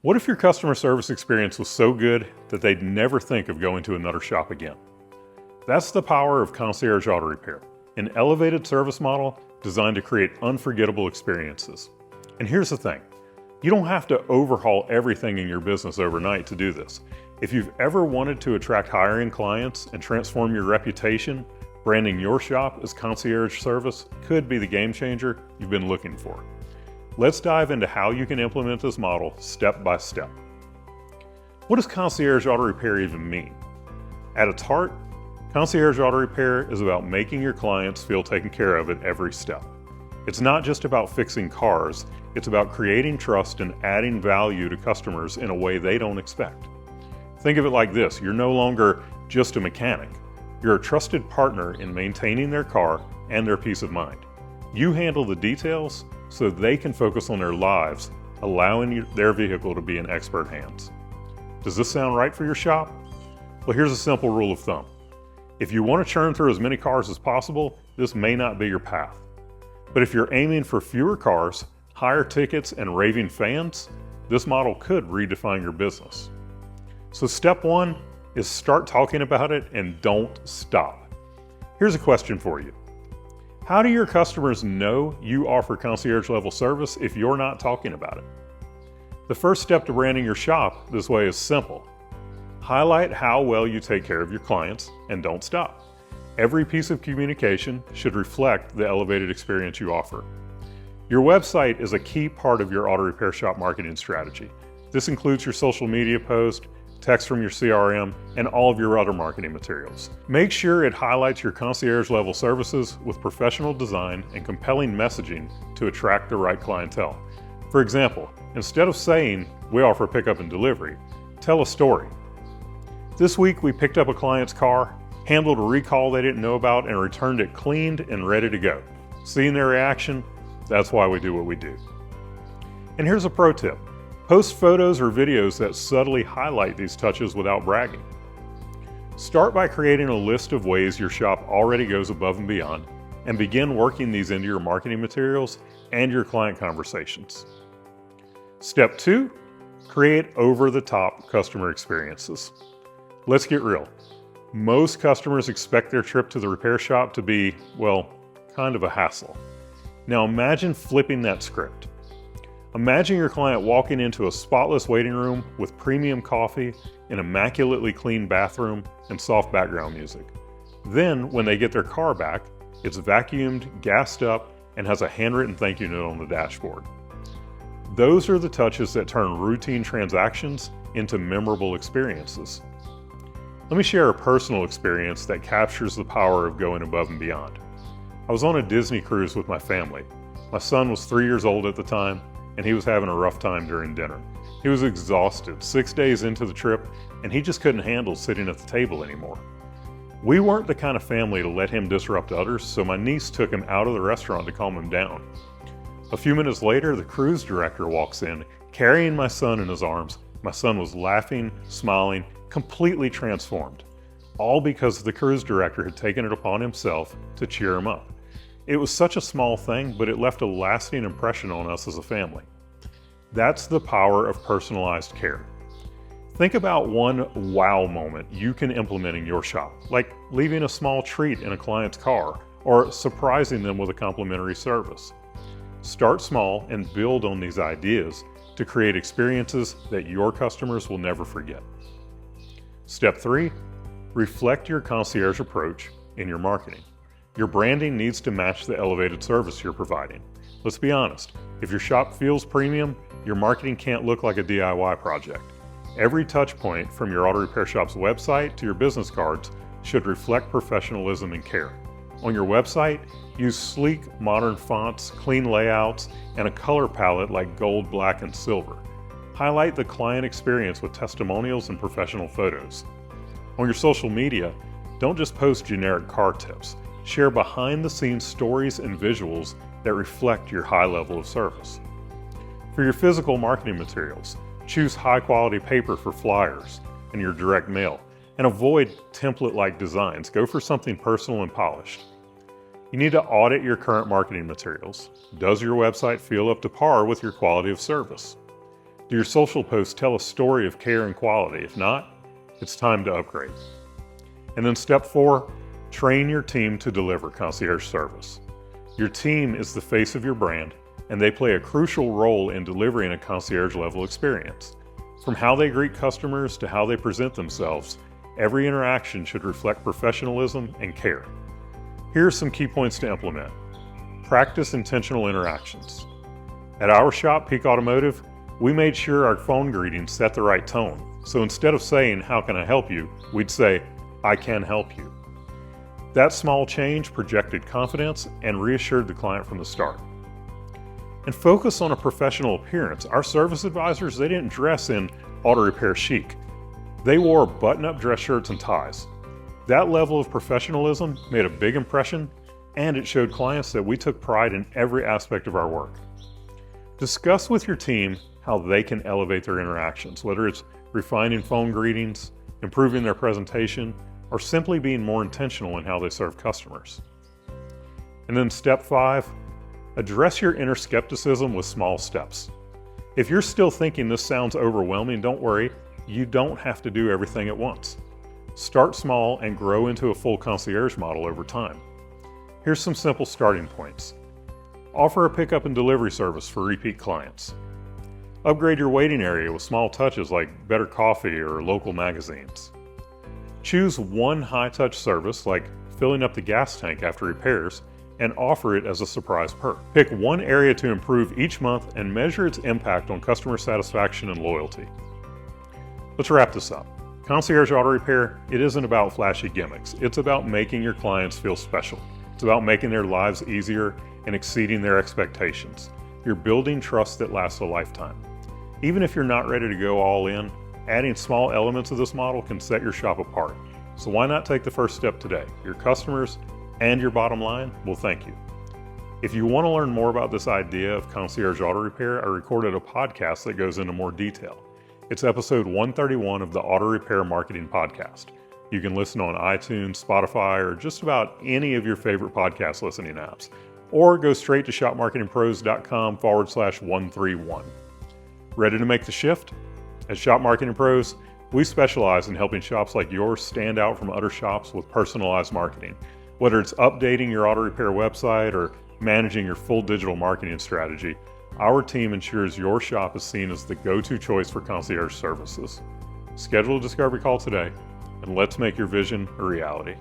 What if your customer service experience was so good that they'd never think of going to another shop again? That's the power of Concierge Auto Repair, an elevated service model designed to create unforgettable experiences. And here's the thing, you don't have to overhaul everything in your business overnight to do this. If you've ever wanted to attract higher-end clients and transform your reputation, branding your shop as concierge service could be the game changer you've been looking for. Let's dive into how you can implement this model step by step. What does Concierge Auto Repair even mean? At its heart, Concierge Auto Repair is about making your clients feel taken care of at every step. It's not just about fixing cars, it's about creating trust and adding value to customers in a way they don't expect. Think of it like this, you're no longer just a mechanic. You're a trusted partner in maintaining their car and their peace of mind. You handle the details so they can focus on their lives, allowing their vehicle to be in expert hands. Does this sound right for your shop? Well, here's a simple rule of thumb. If you want to churn through as many cars as possible, this may not be your path. But if you're aiming for fewer cars, higher tickets, and raving fans, this model could redefine your business. So step one is start talking about it and don't stop. Here's a question for you. How do your customers know you offer concierge level service if you're not talking about it? The first step to branding your shop this way is simple. Highlight how well you take care of your clients and don't stop. Every piece of communication should reflect the elevated experience you offer. Your website is a key part of your auto repair shop marketing strategy. This includes your social media post, text from your CRM, and all of your other marketing materials. Make sure it highlights your concierge level services with professional design and compelling messaging to attract the right clientele. For example, instead of saying, "We offer pickup and delivery," tell a story. This week we picked up a client's car, handled a recall they didn't know about, and returned it cleaned and ready to go. Seeing their reaction, that's why we do what we do. And here's a pro tip. Post photos or videos that subtly highlight these touches without bragging. Start by creating a list of ways your shop already goes above and beyond, and begin working these into your marketing materials and your client conversations. Step two, create over-the-top customer experiences. Let's get real. Most customers expect their trip to the repair shop to be, well, kind of a hassle. Now imagine flipping that script. Imagine your client walking into a spotless waiting room with premium coffee, an immaculately clean bathroom, and soft background music. Then, when they get their car back, it's vacuumed, gassed up, and has a handwritten thank you note on the dashboard. Those are the touches that turn routine transactions into memorable experiences. Let me share a personal experience that captures the power of going above and beyond. I was on a Disney cruise with my family. My son was 3 years old at the time, and he was having a rough time during dinner. He was exhausted 6 days into the trip, and he just couldn't handle sitting at the table anymore. We weren't the kind of family to let him disrupt others, so my niece took him out of the restaurant to calm him down. A few minutes later, the cruise director walks in, carrying my son in his arms. My son was laughing, smiling, completely transformed, all because the cruise director had taken it upon himself to cheer him up. It was such a small thing, but it left a lasting impression on us as a family. That's the power of personalized care. Think about one wow moment you can implement in your shop, like leaving a small treat in a client's car or surprising them with a complimentary service. Start small and build on these ideas to create experiences that your customers will never forget. Step three, reflect your concierge approach in your marketing. Your branding needs to match the elevated service you're providing. Let's be honest, if your shop feels premium, your marketing can't look like a DIY project. Every touch point from your auto repair shop's website to your business cards should reflect professionalism and care. On your website, use sleek, modern fonts, clean layouts, and a color palette like gold, black, and silver. Highlight the client experience with testimonials and professional photos. On your social media, don't just post generic car tips. Share behind-the-scenes stories and visuals that reflect your high level of service. For your physical marketing materials, choose high-quality paper for flyers and your direct mail, and avoid template-like designs. Go for something personal and polished. You need to audit your current marketing materials. Does your website feel up to par with your quality of service? Do your social posts tell a story of care and quality? If not, it's time to upgrade. And then step 4, train your team to deliver concierge service. Your team is the face of your brand, and they play a crucial role in delivering a concierge level experience. From how they greet customers to how they present themselves, every interaction should reflect professionalism and care. Here are some key points to implement. Practice intentional interactions. At our shop, Peak Automotive, we made sure our phone greetings set the right tone. So instead of saying, "How can I help you?" we'd say, "I can help you." That small change projected confidence and reassured the client from the start. And focus on a professional appearance. Our service advisors, they didn't dress in auto repair chic. They wore button-up dress shirts and ties. That level of professionalism made a big impression, and it showed clients that we took pride in every aspect of our work. Discuss with your team how they can elevate their interactions, whether it's refining phone greetings, improving their presentation, or simply being more intentional in how they serve customers. And then step 5, address your inner skepticism with small steps. If you're still thinking this sounds overwhelming, don't worry, you don't have to do everything at once. Start small and grow into a full concierge model over time. Here's some simple starting points. Offer a pickup and delivery service for repeat clients. Upgrade your waiting area with small touches like better coffee or local magazines. Choose one high-touch service like filling up the gas tank after repairs and offer it as a surprise perk. Pick one area to improve each month and measure its impact on customer satisfaction and loyalty. Let's wrap this up. Concierge Auto Repair, it isn't about flashy gimmicks. It's about making your clients feel special. It's about making their lives easier and exceeding their expectations. You're building trust that lasts a lifetime. Even if you're not ready to go all in, adding small elements of this model can set your shop apart. So why not take the first step today? Your customers and your bottom line will thank you. If you want to learn more about this idea of concierge auto repair, I recorded a podcast that goes into more detail. It's episode 131 of the Auto Repair Marketing Podcast. You can listen on iTunes, Spotify, or just about any of your favorite podcast listening apps. Or go straight to shopmarketingpros.com/131. Ready to make the shift? At Shop Marketing Pros, we specialize in helping shops like yours stand out from other shops with personalized marketing. Whether it's updating your auto repair website or managing your full digital marketing strategy, our team ensures your shop is seen as the go-to choice for concierge services. Schedule a discovery call today, and let's make your vision a reality.